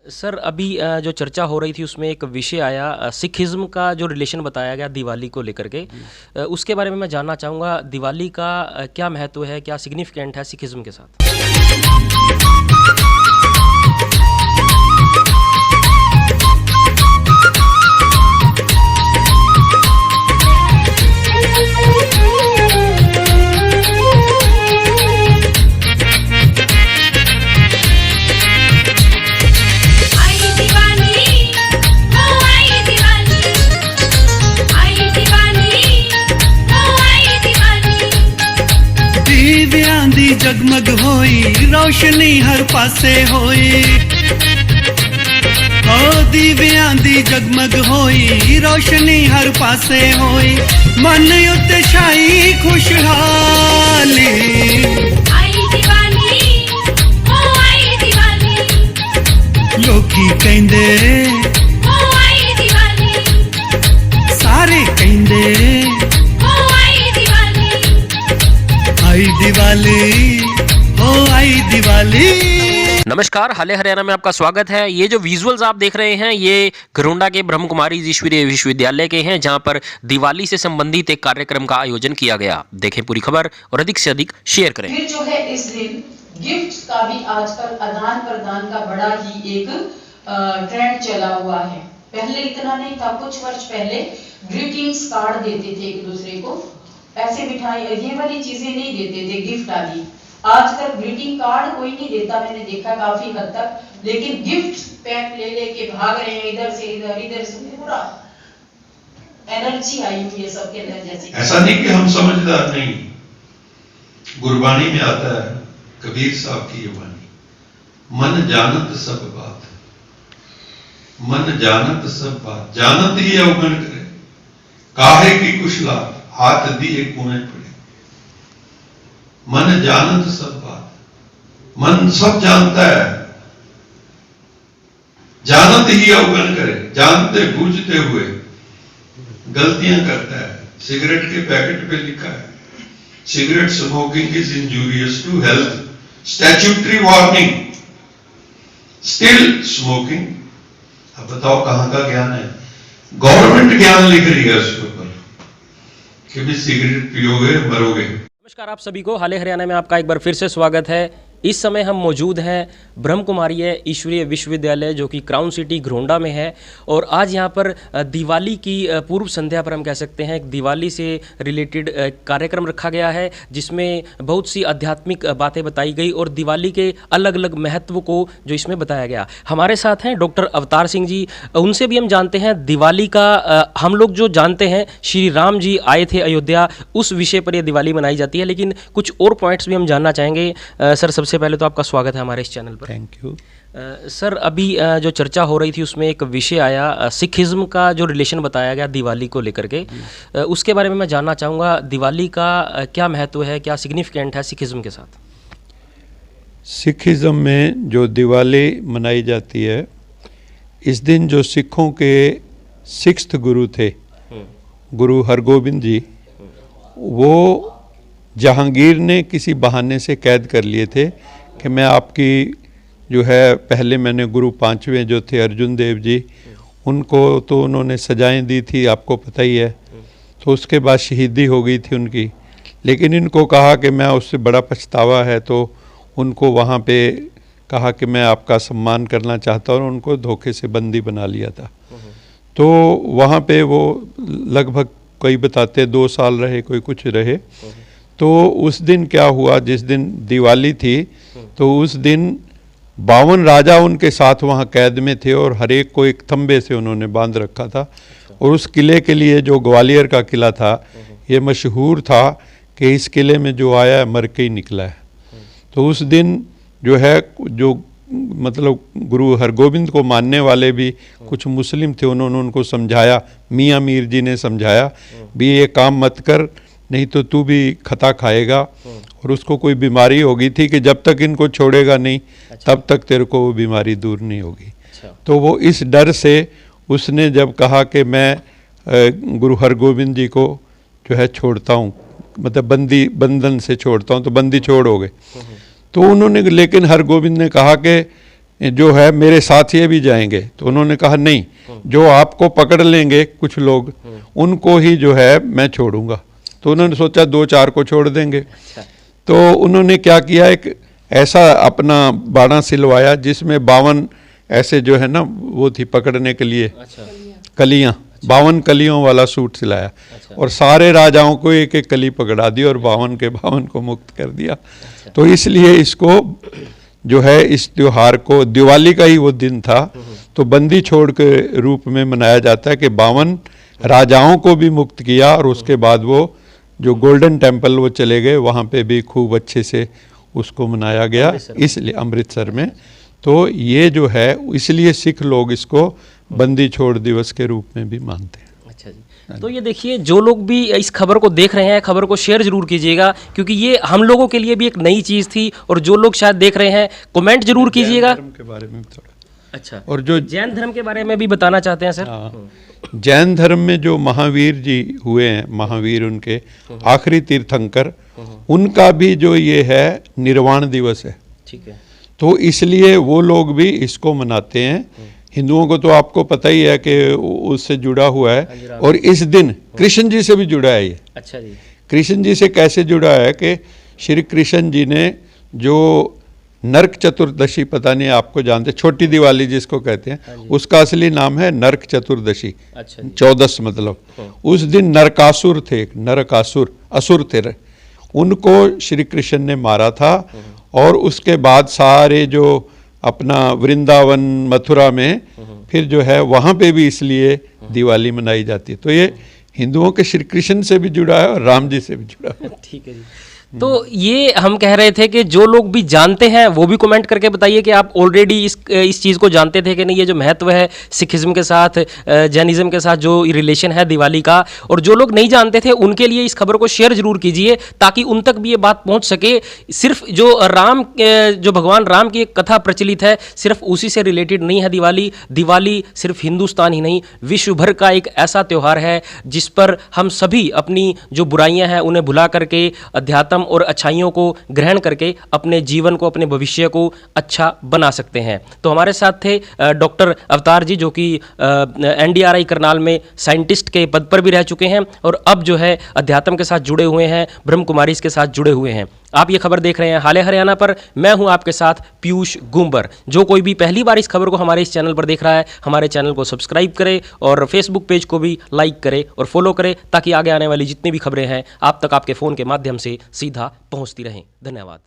Sir अभी जो चर्चा हो रही थी उसमें एक विषय आया सिखिज़्म का जो रिलेशन बताया गया दिवाली को लेकर के उसके बारे में मैं जानना चाहूँगा दिवाली का क्या महत्व है, क्या सिग्निफिकेंट है सिखिज़्म के साथ। जगमग होई रोशनी हर पासे होई ओ दीवियां दी जगमग होई रोशनी हर पासे होई मन उत्ते छाई खुशहाली आई दिवाली ओ आई दिवाली लोकी कहंदे ओ आई दिवाली सारे कहंदे आई दिवाली ओ आई दिवाली। नमस्कार, हाले हरियाणा में आपका स्वागत है। ये जो विजुअल्स आप देख रहे हैं ये घरोंडा के ब्रह्म कुमारी ईश्वरीय विश्वविद्यालय के हैं, जहां पर दिवाली से संबंधित एक कार्यक्रम का आयोजन किया गया। देखें पूरी खबर और अधिक से अधिक शेयर करें। फिर जो है इस दिन गिफ्ट का भी आजकल आदान प्रदान का बड़ा ही एक ट्रेंड चला हुआ है। पहले इतना नहीं था, कुछ वर्ष पहले ग्रीटिंग्स कार्ड देते थे एक दूसरे को, ऐसे मिठाई ये वाली चीजें नहीं देते थे गिफ्ट आदि। आजकल ग्रीटिंग कार्ड कोई नहीं देता, मैंने देखा काफी हद तक, लेकिन गिफ्ट पैक ले लेके भाग रहे हैं इधर से इधर, इधर से पूरा एनर्जी आई हुई है सबके अंदर जैसे। ऐसा नहीं कि हम समझदार नहीं, गुरबाणी में आता है कबीर साहब की ये वाणी, मन जानत सब बात, मन जानत सब बात, जानत ही अवगण करे, काहे की कुशलात हाथ दिए कुएं पड़े। मन जानत सब बात, मन सब जानता है, जानत ही अवगण करे, जानते बूझते हुए गलतियां करता है। सिगरेट के पैकेट पे लिखा है cigarette smoking is injurious to health, statutory warning, still smoking. अब बताओ कहां का ज्ञान है? गवर्नमेंट ज्ञान लिख रही है उसके ऊपर कि भी सिगरेट पियोगे मरोगे। नमस्कार आप सभी को, हाले हरियाणा में आपका एक बार फिर से स्वागत है। इस समय हम मौजूद हैं ब्रह्म कुमारी ईश्वरीय विश्वविद्यालय जो कि क्राउन सिटी घरोंडा में है, और आज यहाँ पर दिवाली की पूर्व संध्या पर हम कह सकते हैं दिवाली से रिलेटेड कार्यक्रम रखा गया है, जिसमें बहुत सी आध्यात्मिक बातें बताई गई और दिवाली के अलग अलग महत्व को जो इसमें बताया गया। हमारे साथ हैं डॉक्टर अवतार सिंह जी, उनसे भी हम जानते हैं दिवाली का हम लोग जो जानते हैं श्री राम जी आए थे अयोध्या, उस विषय पर यह दिवाली मनाई जाती है, लेकिन कुछ और पॉइंट्स भी हम जानना चाहेंगे। सर सबसे पहले तो आपका स्वागत है हमारे इस चैनल पर। Thank you. सर अभी जो चर्चा हो रही थी उसमें एक विषय आया सिखिज़्म का जो रिलेशन बताया गया दिवाली को लेकर के उसके बारे में मैं जानना चाहूँगा दिवाली का क्या महत्व है, क्या सिग्निफिकेंट है सिखिज़्म के साथ। सिखिज़्म में जो दिवाली मनाई जाती है, इस दिन जो सिखों के 6th गुरु थे, गुरु हरगोबिंद जी, वो जहांगीर ने किसी बहाने से कैद कर लिए थे कि मैं आपकी जो है, पहले मैंने गुरु 5वें जो थे अर्जुन देव जी, उनको तो उन्होंने सजाएं दी थी, आपको पता ही है, तो उसके बाद शहीदी हो गई थी उनकी, लेकिन इनको कहा कि मैं उससे बड़ा पछतावा है, तो उनको वहाँ पे कहा कि मैं आपका सम्मान करना चाहता हूँ, और उनको धोखे से बंदी बना लिया था। तो वहाँ पे वो लगभग कोई बताते 2 साल रहे, कोई कुछ रहे। तो उस दिन क्या हुआ, जिस दिन दिवाली थी, तो उस दिन 52 राजा उनके साथ वहाँ कैद में थे, और हर एक को एक तंबे से उन्होंने बांध रखा था। और उस किले के लिए, जो ग्वालियर का किला था, ये मशहूर था कि इस किले में जो आया मर के ही निकला है। तो उस दिन जो है, जो मतलब गुरु हरगोबिंद को मानने वाले भी कुछ मुस्लिम थे, उन्होंने उनको समझाया, मियाँ मीर जी ने समझाया भी ये काम मत कर, नहीं तो तू भी खता खाएगा। और उसको कोई बीमारी हो गई थी कि जब तक इनको छोड़ेगा नहीं, तब तक तेरे को वो बीमारी दूर नहीं होगी। तो वो इस डर से उसने जब कहा कि मैं गुरु हरगोबिंद जी को जो है छोड़ता हूँ, मतलब बंधन से छोड़ता हूँ, तो बंदी छोड़ हो गए। तो उन्होंने, लेकिन हरगोबिंद ने कहा कि जो है मेरे साथ ये भी जाएंगे। तो उन्होंने कहा नहीं, जो आपको पकड़ लेंगे कुछ लोग, उनको ही जो है मैं छोड़ूंगा। तो उन्होंने सोचा 2-4 को छोड़ देंगे। तो उन्होंने क्या किया, एक ऐसा अपना बाड़ा सिलवाया जिसमें 52 ऐसे जो है ना वो थी पकड़ने के लिए कलियां, 52 कलियों वाला सूट सिलाया और सारे राजाओं को एक एक कली पकड़ा दी और 52 के 52 को मुक्त कर दिया। तो इसलिए इसको जो है इस त्योहार को, दिवाली का ही वो दिन था, तो बंदी छोड़ के रूप में मनाया जाता है कि 52 राजाओं को भी मुक्त किया और उसके बाद वो जो गोल्डन टेम्पल वो चले गए, वहाँ पे भी खूब अच्छे से उसको मनाया गया, इसलिए अमृतसर में। तो ये जो है इसलिए सिख लोग इसको बंदी छोड़ दिवस के रूप में भी मानते हैं। अच्छा जी, तो ये देखिए, जो लोग भी इस खबर को देख रहे हैं, खबर को शेयर जरूर कीजिएगा, क्योंकि ये हम लोगों के लिए भी एक नई चीज़ थी। और जो लोग शायद देख रहे हैं, कमेंट जरूर कीजिएगा। धर्म के बारे में थोड़ा, अच्छा, और जो जैन धर्म के बारे में भी बताना चाहते हैं सर। हाँ, जैन धर्म में जो महावीर जी हुए हैं, महावीर उनके आखिरी तीर्थंकर, उनका भी जो ये है निर्वाण दिवस है। ठीक है, तो इसलिए वो लोग भी इसको मनाते हैं। हिंदुओं को तो आपको पता ही है कि उससे जुड़ा हुआ है, और इस दिन कृष्ण जी से भी जुड़ा है ये। अच्छा जी, कृष्ण जी से कैसे जुड़ा है कि श्री कृष्ण जी ने जो नरक चतुर्दशी, पता नहीं आपको जानते, छोटी दिवाली जिसको कहते हैं, उसका असली नाम है नरक चतुर्दशी। अच्छा जी, 14 मतलब। उस दिन नरकासुर थे, नरकासुर असुर थे, उनको श्री कृष्ण ने मारा था। और उसके बाद सारे जो अपना वृंदावन मथुरा में फिर जो है वहाँ पे भी इसलिए दिवाली मनाई जाती है। तो ये हिंदुओं के श्री कृष्ण से भी जुड़ा है और राम जी से भी जुड़ा है। ठीक है जी। तो ये हम कह रहे थे कि जो लोग भी जानते हैं वो भी कमेंट करके बताइए कि आप ऑलरेडी इस चीज़ को जानते थे कि नहीं, ये जो महत्व है सिखिज्म के साथ, जैनिज़्म के साथ जो रिलेशन है दिवाली का। और जो लोग नहीं जानते थे उनके लिए इस खबर को शेयर जरूर कीजिए, ताकि उन तक भी ये बात पहुंच सके। सिर्फ जो जो भगवान राम की एक कथा प्रचलित है, सिर्फ उसी से रिलेटेड नहीं है दिवाली। दिवाली सिर्फ हिंदुस्तान ही नहीं, विश्व भर का एक ऐसा त्यौहार है जिस पर हम सभी अपनी जो बुराइयां हैं उन्हें भुला करके अध्यात्म और अच्छाइयों को ग्रहण करके अपने जीवन को, अपने भविष्य को अच्छा बना सकते हैं। तो हमारे साथ थे डॉक्टर अवतार जी, जो कि NDRI करनाल में साइंटिस्ट के पद पर भी रह चुके हैं और अब जो है अध्यात्म के साथ जुड़े हुए हैं, ब्रह्म कुमारीज के साथ जुड़े हुए हैं। आप ये खबर देख रहे हैं हाले हरियाणा पर। मैं हूं आपके साथ पीयूष गुंबर। जो कोई भी पहली बार इस खबर को हमारे इस चैनल पर देख रहा है, हमारे चैनल को सब्सक्राइब करे और फेसबुक पेज को भी लाइक करे और फॉलो करे, ताकि आगे आने वाली जितनी भी खबरें हैं आप तक आपके फ़ोन के माध्यम से सीधा पहुंचती रहें। धन्यवाद।